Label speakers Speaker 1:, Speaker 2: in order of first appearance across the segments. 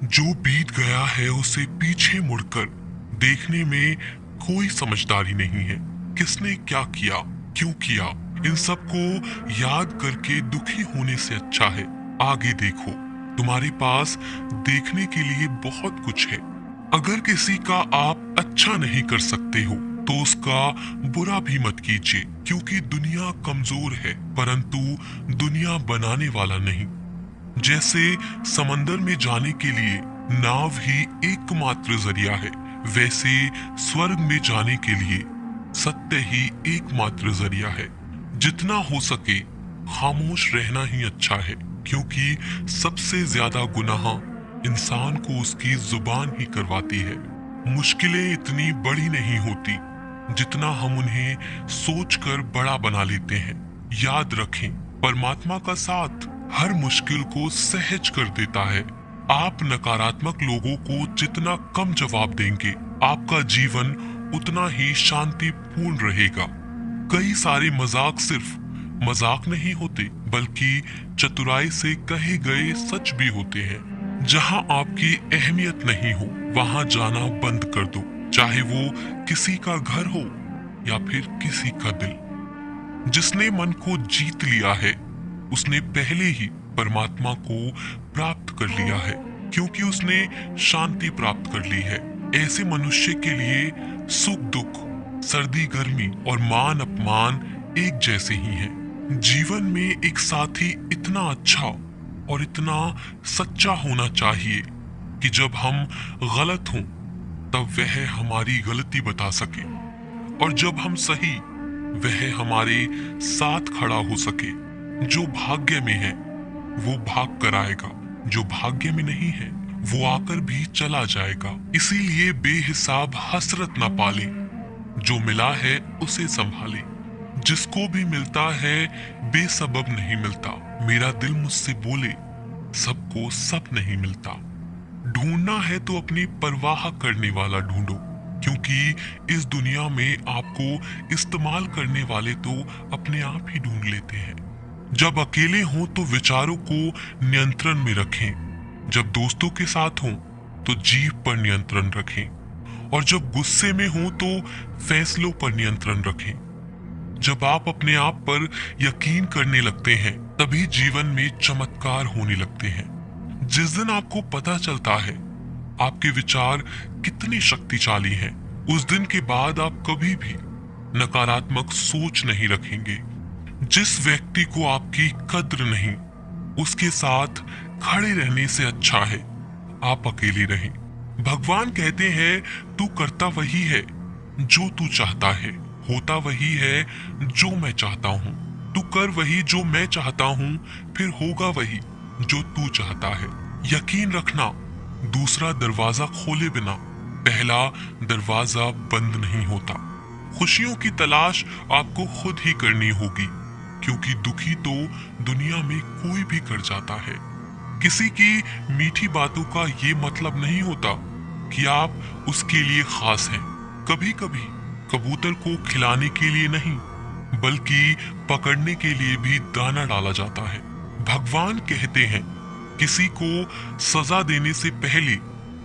Speaker 1: जो बीत गया है उसे पीछे मुड़कर देखने में कोई समझदारी नहीं है। किसने क्या किया, क्यों किया, इन सब को याद करके दुखी होने से अच्छा है आगे देखो। तुम्हारे पास देखने के लिए बहुत कुछ है। अगर किसी का आप अच्छा नहीं कर सकते हो तो उसका बुरा भी मत कीजिए, क्योंकि दुनिया कमजोर है परंतु दुनिया बनाने वाला नहीं। जैसे समंदर में जाने के लिए नाव ही एकमात्र जरिया है, वैसे स्वर्ग में जाने के लिए सत्य ही एकमात्र जरिया है। जितना हो सके खामोश रहना ही अच्छा है, क्योंकि सबसे ज्यादा गुनाह इंसान को उसकी जुबान ही करवाती है। मुश्किलें इतनी बड़ी नहीं होती जितना हम उन्हें सोचकर बड़ा बना लेते हैं। याद रखें, परमात्मा का साथ हर मुश्किल को सहज कर देता है। आप नकारात्मक लोगों को जितना कम जवाब देंगे, आपका जीवन उतना ही शांतिपूर्ण रहेगा। कई सारे मजाक सिर्फ मजाक नहीं होते, बल्कि चतुराई से कहे गए सच भी होते हैं। जहां आपकी अहमियत नहीं हो वहां जाना बंद कर दो, चाहे वो किसी का घर हो या फिर किसी का दिल। जिसने मन को जीत लिया है उसने पहले ही परमात्मा को प्राप्त कर लिया है, क्योंकि उसने शांति प्राप्त कर ली है। ऐसे मनुष्य के लिए सुख दुख, सर्दी गर्मी और मान अपमान एक जैसे ही हैं। जीवन में एक साथी इतना अच्छा और इतना सच्चा होना चाहिए कि जब हम गलत हों तब वह हमारी गलती बता सके, और जब हम सही वह हमारे साथ खड़ा हो सके। जो भाग्य में है वो भाग कर आएगा, जो भाग्य में नहीं है वो आकर भी चला जाएगा। इसीलिए बेहिसाब हसरत ना पाले, जो मिला है उसे संभाले। जिसको भी मिलता है बेसबब नहीं मिलता। मेरा दिल मुझसे बोले सबको सब नहीं मिलता। ढूंढना है तो अपनी परवाह करने वाला ढूंढो, क्योंकि इस दुनिया में आपको इस्तेमाल करने वाले तो अपने आप ही ढूंढ लेते हैं। जब अकेले हों तो विचारों को नियंत्रण में रखें, जब दोस्तों के साथ हों तो जीभ पर नियंत्रण रखें, और जब गुस्से में हों तो फैसलों पर नियंत्रण रखें। जब आप अपने आप पर यकीन करने लगते हैं तभी जीवन में चमत्कार होने लगते हैं। जिस दिन आपको पता चलता है आपके विचार कितने शक्तिशाली हैं, उस दिन के बाद आप कभी भी नकारात्मक सोच नहीं रखेंगे। जिस व्यक्ति को आपकी कद्र नहीं, उसके साथ खड़े रहने से अच्छा है आप अकेले रहें। भगवान कहते हैं तू करता वही है जो तू चाहता है, होता वही है जो मैं चाहता हूँ। तू कर वही जो मैं चाहता हूँ, फिर होगा वही जो तू चाहता है। यकीन रखना, दूसरा दरवाजा खोले बिना पहला दरवाजा बंद नहीं होता। खुशियों की तलाश आपको खुद ही करनी होगी, क्योंकि दुखी तो दुनिया में कोई भी कर जाता है। किसी की मीठी बातों का ये मतलब नहीं होता कि आप उसके लिए खास हैं। कभी कभी कबूतर को खिलाने के लिए नहीं, बल्कि पकड़ने के लिए भी दाना डाला जाता है। भगवान कहते हैं किसी को सजा देने से पहले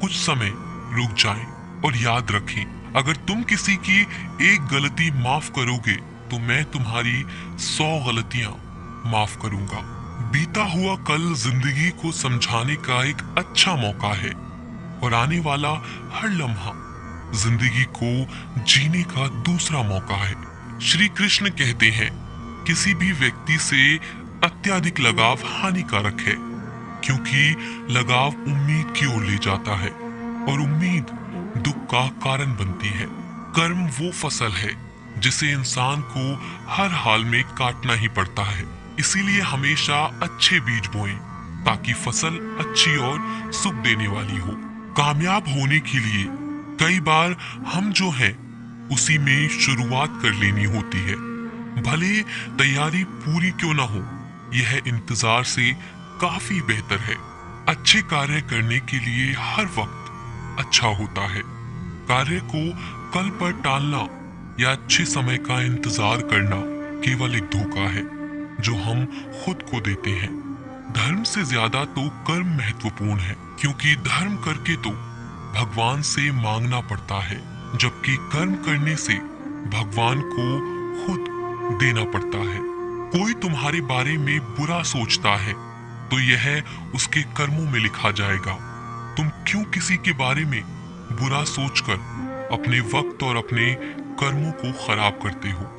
Speaker 1: कुछ समय रुक जाएं, और याद रखें अगर तुम किसी की एक गलती माफ करोगे तो मैं तुम्हारी 100 गलतियां माफ करूंगा। बीता हुआ कल जिंदगी को समझाने का एक अच्छा मौका है, और आने वाला हर लम्हा जिंदगी को जीने का दूसरा मौका है। श्री कृष्ण कहते हैं किसी भी व्यक्ति से अत्यधिक लगाव हानिकारक है, क्योंकि लगाव उम्मीद की ओर ले जाता है और उम्मीद दुख का कारण बनती है। कर्म वो फसल है जिसे इंसान को हर हाल में काटना ही पड़ता है। इसीलिए हमेशा अच्छे बीज बोएं ताकि फसल अच्छी और सुख देने वाली हो। कामयाब होने के लिए कई बार हम जो हैं उसी में शुरुआत कर लेनी होती है। भले तैयारी पूरी क्यों ना हो, यह इंतजार से काफी बेहतर है। अच्छे कार्य करने के लिए हर वक्त अच्छा होता है। कार्य को कल पर टालना या अच्छे समय का इंतजार करना केवल एक धोखा है जो हम खुद को देते हैं। धर्म से ज्यादा तो कर्म महत्वपूर्ण है, क्योंकि धर्म करके तो भगवान से मांगना पड़ता है, जबकि कर्म करने से भगवान को खुद देना पड़ता है। कोई तुम्हारे बारे में बुरा सोचता है तो यह उसके कर्मों में लिखा जाएगा। तुम क्यों किसी के बारे में बुरा सोचकर अपने वक्त और अपने कर्मों को खराब करते हो?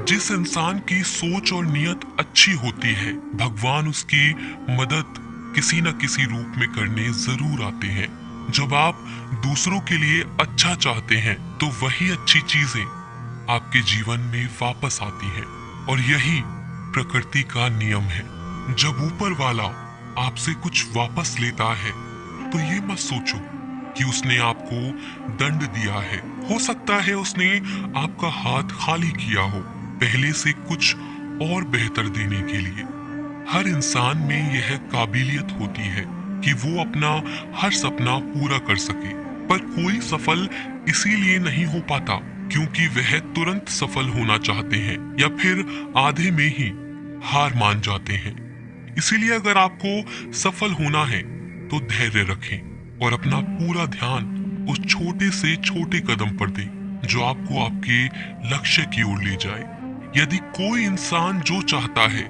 Speaker 1: जिस इंसान की सोच और नियत अच्छी होती है, भगवान उसकी मदद किसी न किसी रूप में करने जरूर आते हैं। जब आप दूसरों के लिए अच्छा चाहते हैं तो वही अच्छी चीजें आपके जीवन में वापस आती हैं, और यही प्रकृति का नियम है। जब ऊपर वाला आपसे कुछ वापस लेता है तो ये मत सोचो कि उसने आपको दंड दिया है। हो सकता है उसने आपका हाथ खाली किया हो पहले से कुछ और बेहतर देने के लिए। हर इंसान में यह काबिलियत होती है कि वो अपना हर सपना पूरा कर सके, पर कोई सफल इसीलिए नहीं हो पाता क्योंकि वह तुरंत सफल होना चाहते हैं या फिर आधे में ही हार मान जाते हैं। इसीलिए अगर आपको सफल होना है तो धैर्य रखें और अपना पूरा ध्यान उस छोटे से छोटे कदम पर दें जो आपको आपके लक्ष्य की ओर ले जाए। यदि कोई इंसान जो चाहता है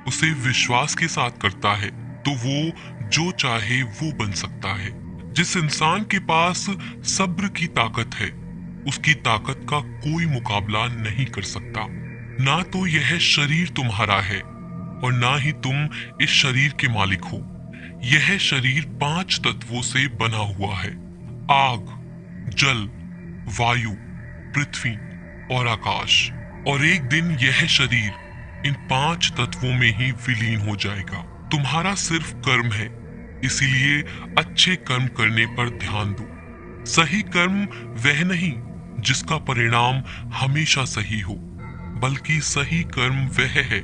Speaker 1: उसे विश्वास के साथ करता है तो वो जो चाहे वो बन सकता है। जिस इंसान के पास सब्र की ताकत है उसकी ताकत का कोई मुकाबला नहीं कर सकता। ना तो यह शरीर तुम्हारा है और ना ही तुम इस शरीर के मालिक हो। यह शरीर 5 तत्वों से बना हुआ है: आग, जल, वायु, पृथ्वी और आकाश। और एक दिन यह शरीर इन 5 तत्वों में ही विलीन हो जाएगा। तुम्हारा सिर्फ कर्म है, इसीलिए अच्छे कर्म करने पर ध्यान दो। सही कर्म वह नहीं जिसका परिणाम हमेशा सही हो, बल्कि सही कर्म वह है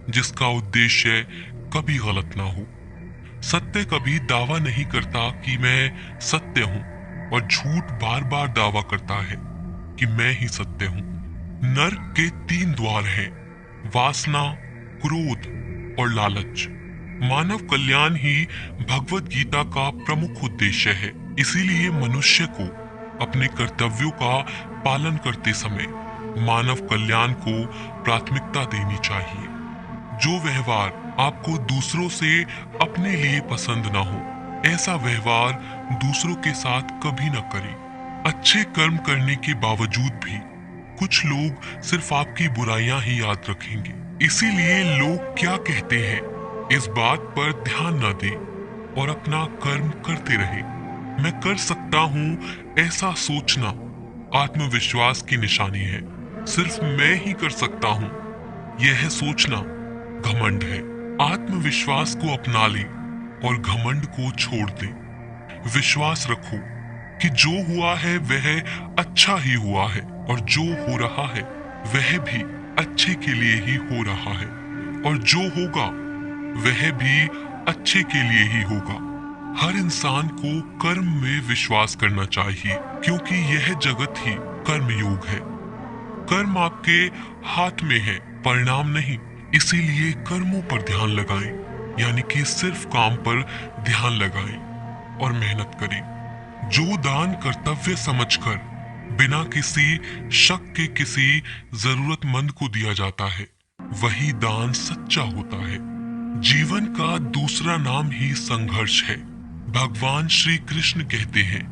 Speaker 1: जिसका उद्देश्य कभी गलत ना हो। सत्य कभी दावा नहीं करता कि मैं सत्य हूँ, और झूठ बार बार दावा करता है कि मैं ही सत्य हूँ। नरक के 3 द्वार हैं: वासना, क्रोध और लालच। मानव कल्याण ही भगवत गीता का प्रमुख उद्देश्य है। इसीलिए मनुष्य को अपने कर्तव्यों का पालन करते समय मानव कल्याण को प्राथमिकता देनी चाहिए। जो व्यवहार आपको दूसरों से अपने लिए पसंद ना हो, ऐसा व्यवहार दूसरों के साथ कभी न करें। अच्छे कर्म करने के बावजूद भी कुछ लोग सिर्फ आपकी बुराइयां ही याद रखेंगे। इसीलिए लोग क्या कहते हैं इस बात पर ध्यान न दें और अपना कर्म करते रहें। मैं कर सकता हूँ ऐसा सोचना आत्मविश्वास की निशानी है। सिर्फ मैं ही कर सकता हूँ यह सोचना घमंड है। आत्मविश्वास को अपना लें और घमंड को छोड़ दें। विश्वास रखो कि जो हुआ है वह अच्छा ही हुआ है, और जो हो रहा है वह भी अच्छे के लिए ही हो रहा है, और जो होगा वह भी अच्छे के लिए ही होगा। हर इंसान को कर्म में विश्वास करना चाहिए, क्योंकि यह जगत ही कर्म योग है। कर्म आपके हाथ में है, परिणाम नहीं। इसीलिए कर्मों पर ध्यान लगाएं, यानी कि सिर्फ काम पर ध्यान लगाएं और मेहनत करें। जो दान कर्तव्य समझकर बिना किसी शक के किसी जरूरतमंद को दिया जाता है, वही दान सच्चा होता है। जीवन का दूसरा नाम ही संघर्ष है। भगवान श्री कृष्ण कहते हैं,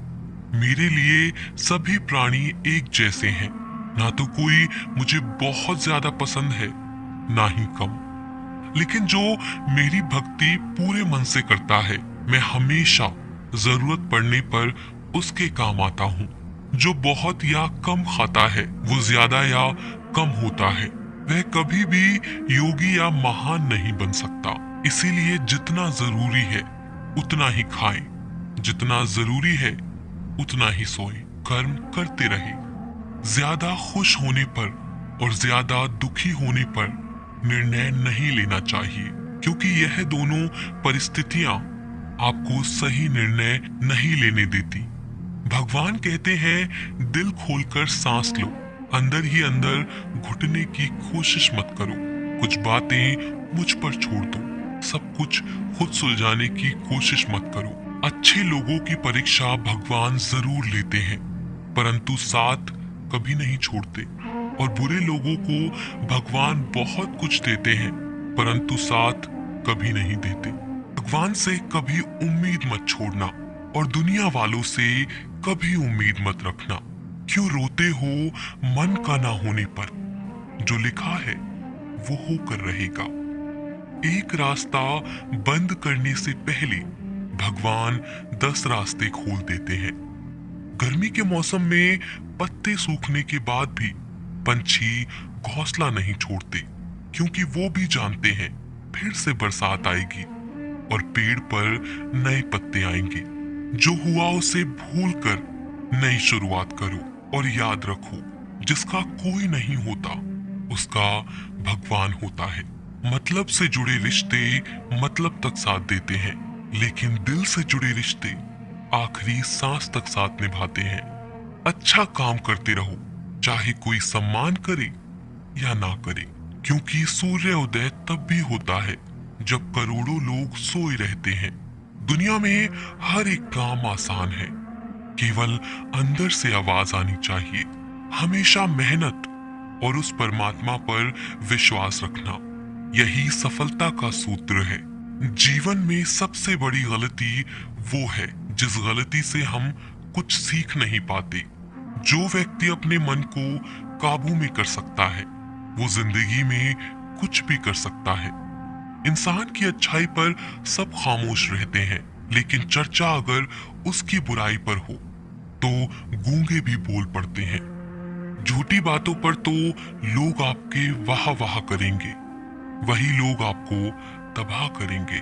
Speaker 1: मेरे लिए सभी प्राणी एक जैसे हैं। ना तो कोई मुझे बहुत ज्यादा पसंद है, ना ही कम। लेकिन जो मेरी भक्ति पूरे मन से करता है, मैं हमेशा जरूरत पड़ने पर उसके काम आता हूँ। जो बहुत या कम खाता है, वो ज्यादा या कम होता है, वह कभी भी योगी या महान नहीं बन सकता। इसीलिए जितना जरूरी है उतना ही खाएं, जितना जरूरी है उतना ही सोएं। कर्म करते रहें। ज्यादा खुश होने पर और ज्यादा दुखी होने पर निर्णय नहीं लेना चाहिए, क्योंकि यह दोनों परिस्थितियां आपको सही निर्णय नहीं लेने देती। भगवान कहते हैं, दिल खोलकर सांस लो, अंदर ही अंदर घुटने की कोशिश मत करो। कुछ बातें मुझ पर छोड़ दो, सब कुछ खुद सुलझाने की कोशिश मत करो। अच्छे लोगों की परीक्षा भगवान जरूर लेते हैं, परंतु साथ कभी नहीं छोड़ते। और बुरे लोगों को भगवान बहुत कुछ देते हैं, परंतु साथ कभी नहीं देते। भगवान से कभी उम्मीद मत छोड़ना और दुनिया वालों से कभी उम्मीद मत रखना। क्यों रोते हो मन का ना होने पर? जो लिखा है वो होकर रहेगा। एक रास्ता बंद करने से पहले भगवान 10 रास्ते खोल देते हैं। गर्मी के मौसम में पत्ते सूखने के बाद भी पंछी घोंसला नहीं छोड़ते, क्योंकि वो भी जानते हैं फिर से बरसात आएगी और पेड़ पर नए पत्ते आएंगे। जो हुआ उसे भूल कर नई शुरुआत करो और याद रखो, जिसका कोई नहीं होता उसका भगवान होता है। मतलब से जुड़े रिश्ते मतलब तक साथ देते हैं, लेकिन दिल से जुड़े रिश्ते आखिरी सांस तक साथ निभाते हैं। अच्छा काम करते रहो, चाहे कोई सम्मान करे या ना करे, क्योंकि सूर्य उदय तब भी होता है जब करोड़ों लोग सोए रहते हैं। दुनिया में हर एक काम आसान है, केवल अंदर से आवाज आनी चाहिए। हमेशा मेहनत और उस परमात्मा पर विश्वास रखना, यही सफलता का सूत्र है। जीवन में सबसे बड़ी गलती वो है जिस गलती से हम कुछ सीख नहीं पाते। जो व्यक्ति अपने मन को काबू में कर सकता है वो जिंदगी में कुछ भी कर सकता है। इंसान की अच्छाई पर सब खामोश रहते हैं, लेकिन चर्चा अगर उसकी बुराई पर हो तो गूंगे भी बोल पड़ते हैं। झूठी बातों पर तो लोग आपके वाह वाह करेंगे, वही लोग आपको तबाह करेंगे।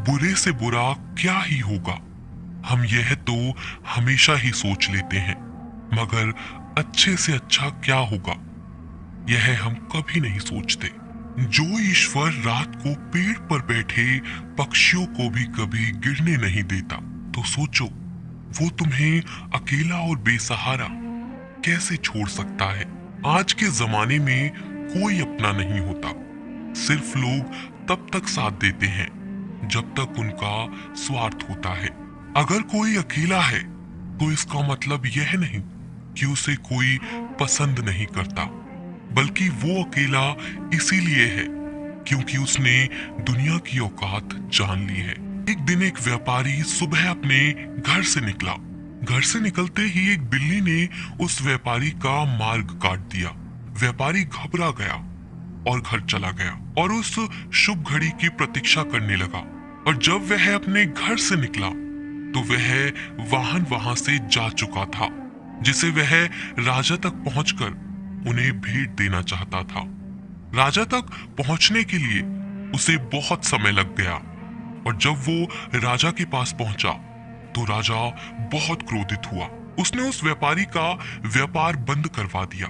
Speaker 1: बुरे से बुरा क्या ही होगा, हम यह तो हमेशा ही सोच लेते हैं, मगर अच्छे से अच्छा क्या होगा यह हम कभी नहीं सोचते। जो ईश्वर रात को पेड़ पर बैठे पक्षियों को भी कभी गिरने नहीं देता, तो सोचो वो तुम्हें अकेला और बेसहारा कैसे छोड़ सकता है। आज के जमाने में कोई अपना नहीं होता, सिर्फ लोग तब तक साथ देते हैं जब तक उनका स्वार्थ होता है। अगर कोई अकेला है तो इसका मतलब यह नहीं कि उसे कोई पसंद नहीं करता, बल्कि वो अकेला इसीलिए है क्योंकि उसने दुनिया की औकात जान ली है। एक दिन एक व्यापारी सुबह अपने घर से निकला। घर से निकलते ही एक बिल्ली ने उस व्यापारी का मार्ग काट दिया। व्यापारी घबरा गया और घर चला गया और उस शुभ घड़ी की प्रतीक्षा करने लगा। और जब वह अपने घर से निकला तो वह वाहन वहां से जा चुका था, जिसे वह राजा तक पहुंचकर उन्हें भेंट देना चाहता था। राजा तक पहुंचने के लिए उसे बहुत समय लग गया और जब वो राजा के पास पहुंचा तो राजा बहुत क्रोधित हुआ। उसने उस व्यापारी का व्यापार बंद करवा दिया।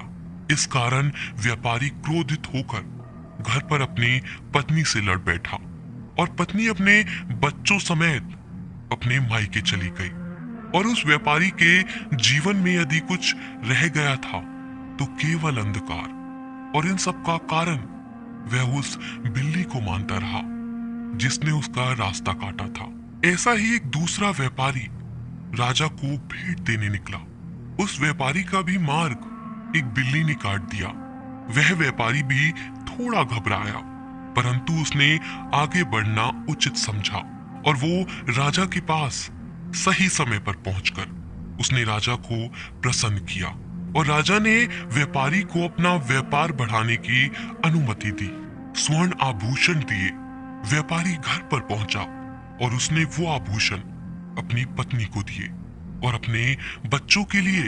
Speaker 1: इस कारण व्यापारी क्रोधित होकर घर पर अपनी पत्नी से लड़ बैठा और पत्नी अपने बच्चों समेत अपने मायके चली गई। और उस व्यापारी के जीवन में यदि कुछ रह गया था तो केवल अंधकार, और इन सब का कारण वह उस बिल्ली को मानता रहा जिसने उसका रास्ता काटा था। ऐसा ही एक दूसरा व्यापारी राजा को भेंट देने निकला। उस व्यापारी का भी मार्ग एक बिल्ली ने काट दिया। वह व्यापारी भी थोड़ा घबराया, परंतु उसने आगे बढ़ना उचित समझा और वो राजा के पास सही समय पर पहुंचकर उसने राजा को प्रसन्न किया और राजा ने व्यापारी को अपना व्यापार बढ़ाने की अनुमति दी। स्वर्ण आभूषण दिए। व्यापारी घर पर पहुंचा और उसने वो आभूषण अपनी पत्नी को दिए और अपने बच्चों के लिए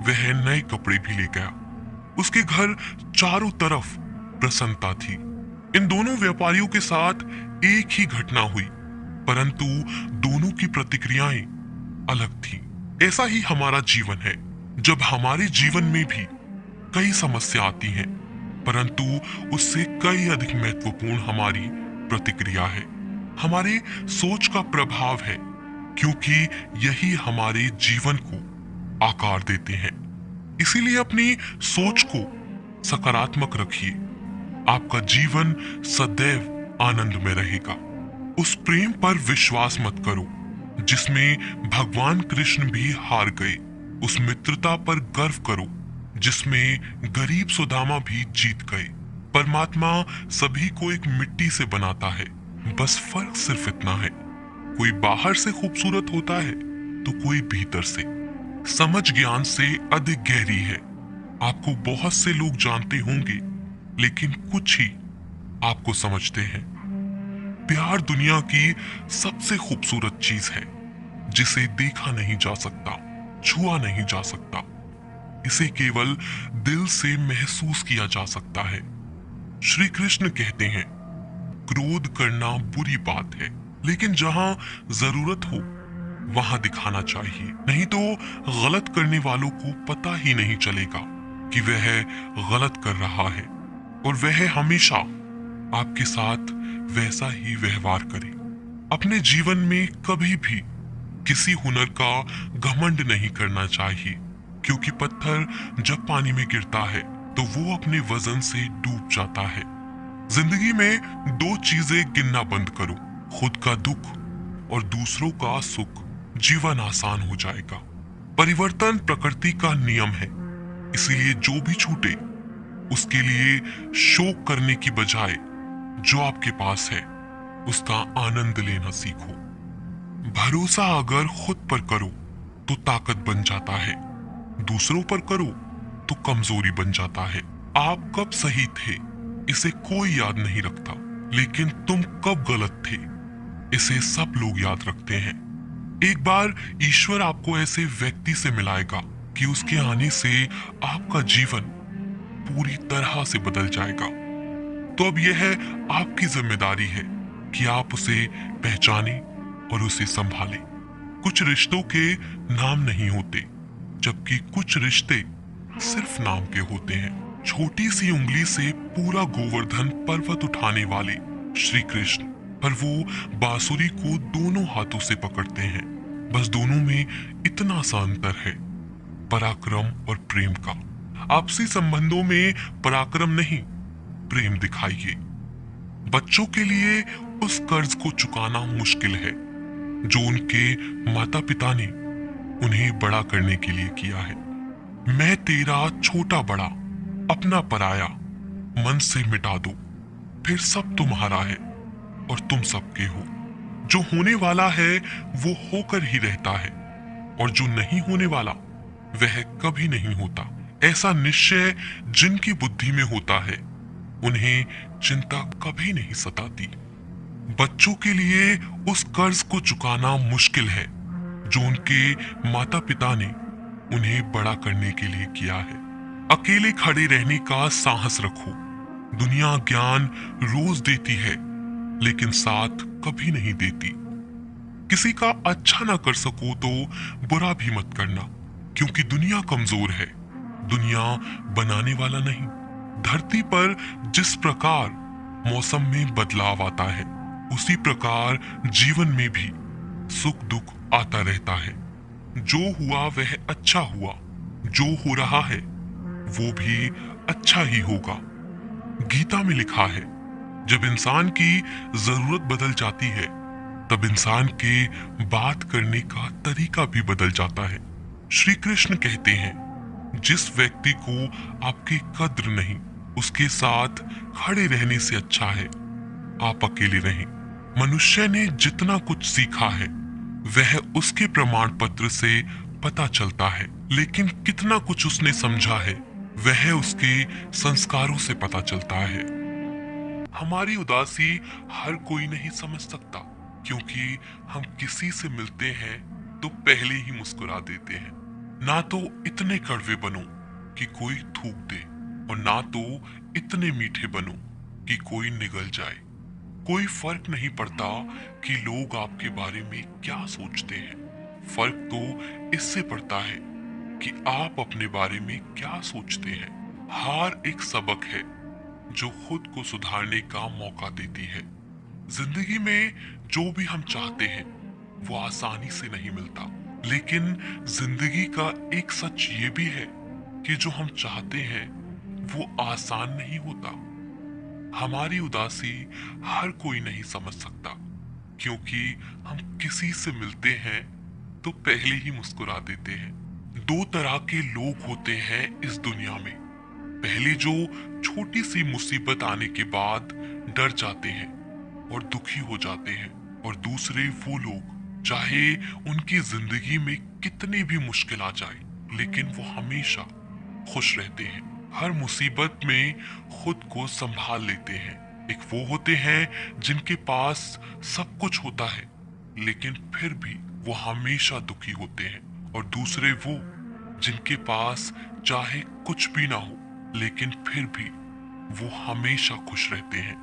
Speaker 1: वह नए कपड़े भी ले गया। उसके घर चारों तरफ प्रसन्नता थी। इन दोनों व्यापारियों के साथ एक ही घटना हुई, परंतु दोनों की प्रतिक्रियाएं अलग थी। ऐसा ही हमारा जीवन है। जब हमारे जीवन में भी कई समस्या आती हैं, परंतु उससे कई अधिक महत्वपूर्ण हमारी प्रतिक्रिया है, हमारे सोच का प्रभाव है, क्योंकि यही हमारे जीवन को आकार देते हैं। इसीलिए अपनी सोच को सकारात्मक रखिए, आपका जीवन सदैव आनंद में रहेगा। उस प्रेम पर विश्वास मत करो जिसमें भगवान कृष्ण भी हार गए। उस मित्रता पर गर्व करो जिसमें गरीब सुदामा भी जीत गए। परमात्मा सभी को एक मिट्टी से बनाता है, बस फर्क सिर्फ इतना है, कोई बाहर से खूबसूरत होता है तो कोई भीतर से। समझ ज्ञान से अधिक गहरी है। आपको बहुत से लोग जानते होंगे, लेकिन कुछ ही आपको समझते हैं। प्यार दुनिया की सबसे खूबसूरत चीज है, जिसे देखा नहीं जा सकता, छुआ नहीं जा सकता। इसे केवल दिल से महसूस किया जा सकता है। श्री कृष्ण कहते हैं, क्रोध करना बुरी बात है, लेकिन जहां जरूरत हो वहां दिखाना चाहिए, नहीं तो गलत करने वालों को पता ही नहीं चलेगा कि वह गलत कर रहा है, और वह हमेशा आपके साथ वैसा ही व्यवहार करे। अपने जीवन में कभी भी किसी हुनर का घमंड नहीं करना चाहिए, क्योंकि पत्थर जब पानी में गिरता है तो वो अपने वजन से डूब जाता है। जिंदगी में दो चीजें गिनना बंद करो, खुद का दुख और दूसरों का सुख। जीवन आसान हो जाएगा। परिवर्तन प्रकृति का नियम है, इसीलिए जो भी छूटे उसके लिए शोक करने की बजाय जो आपके पास है उसका आनंद लेना सीखो। भरोसा अगर खुद पर करो तो ताकत बन जाता है, दूसरों पर करो तो कमजोरी बन जाता है। आप कब सही थे इसे कोई याद नहीं रखता, लेकिन तुम कब गलत थे इसे सब लोग याद रखते हैं। एक बार ईश्वर आपको ऐसे व्यक्ति से मिलाएगा कि उसके आने से आपका जीवन पूरी तरह से बदल जाएगा। तो अब यह आपकी जिम्मेदारी है कि आप उसे पहचाने और उसे संभालें। कुछ रिश्तों के नाम नहीं होते, जबकि कुछ रिश्ते सिर्फ नाम के होते हैं। छोटी सी उंगली से पूरा गोवर्धन पर्वत उठाने वाले श्री कृष्ण, पर वो बांसुरी को दोनों हाथों से पकड़ते हैं। बस दोनों में इतना सा अंतर है, पराक्रम और प्रेम का। आपसी संबंधों में पराक्रम नहीं, प्रेम दिखाइए। बच्चों के लिए उस कर्ज को चुकाना मुश्किल है जो उनके माता पिता ने उन्हें बड़ा करने के लिए किया है। मैं तेरा छोटा बड़ा अपना पराया मन से मिटा दो, फिर सब तुम्हारा है और तुम सबके हो। जो होने वाला है वो होकर ही रहता है, और जो नहीं होने वाला वह कभी नहीं होता। ऐसा निश्चय जिनकी बुद्धि में होता है उन्हें चिंता कभी नहीं सताती। बच्चों के लिए उस कर्ज को चुकाना मुश्किल है जो उनके माता पिता ने उन्हें बड़ा करने के लिए किया है। अकेले खड़े रहने का साहस रखो। दुनिया ज्ञान रोज देती है, लेकिन साथ कभी नहीं देती। किसी का अच्छा ना कर सको तो बुरा भी मत करना, क्योंकि दुनिया कमजोर है, दुनिया बनाने वाला नहीं। धरती पर जिस प्रकार मौसम में बदलाव आता है, उसी प्रकार जीवन में भी सुख दुख आता रहता है। जो हुआ वह अच्छा हुआ, जो हो रहा है वो भी अच्छा ही होगा। गीता में लिखा है, जब इंसान की जरूरत बदल जाती है तब इंसान के बात करने का तरीका भी बदल जाता है। श्री कृष्ण कहते हैं, जिस व्यक्ति को आपकी कद्र नहीं, उसके साथ खड़े रहने से अच्छा है आप अकेले रहें। मनुष्य ने जितना कुछ सीखा है वह उसके प्रमाण पत्र से पता चलता है, लेकिन कितना कुछ उसने समझा है वह उसके संस्कारों से पता चलता है। हमारी उदासी हर कोई नहीं समझ सकता, क्योंकि हम किसी से मिलते हैं तो पहले ही मुस्कुरा देते हैं। ना तो इतने कड़वे बनो कि कोई थूक दे, और ना तो इतने मीठे बनो कि कोई निगल जाए। कोई फर्क नहीं पड़ता कि लोग आपके बारे में क्या सोचते हैं, फर्क तो इससे पड़ता है कि आप अपने बारे में क्या सोचते हैं। हार एक सबक है जो खुद को सुधारने का मौका देती है। जिंदगी में जो भी हम चाहते हैं वो आसानी से नहीं मिलता, लेकिन जिंदगी का एक सच ये भी है कि जो हम चाहते हैं वो आसान नहीं होता। हमारी उदासी हर कोई नहीं समझ सकता, क्योंकि हम किसी से मिलते हैं तो पहले ही मुस्कुरा देते हैं। दो तरह के लोग होते हैं इस दुनिया में। पहले जो छोटी सी मुसीबत आने के बाद डर जाते हैं और दुखी हो जाते हैं, और दूसरे वो लोग चाहे उनकी जिंदगी में कितनी भी मुश्किल आ जाए लेकिन वो हमेशा खुश रहते हैं। हर मुसीबत में खुद को संभाल लेते हैं। एक वो होते हैं जिनके पास सब कुछ होता है लेकिन फिर भी वो हमेशा दुखी होते हैं, और दूसरे वो जिनके पास चाहे कुछ भी ना हो लेकिन फिर भी वो हमेशा खुश रहते हैं।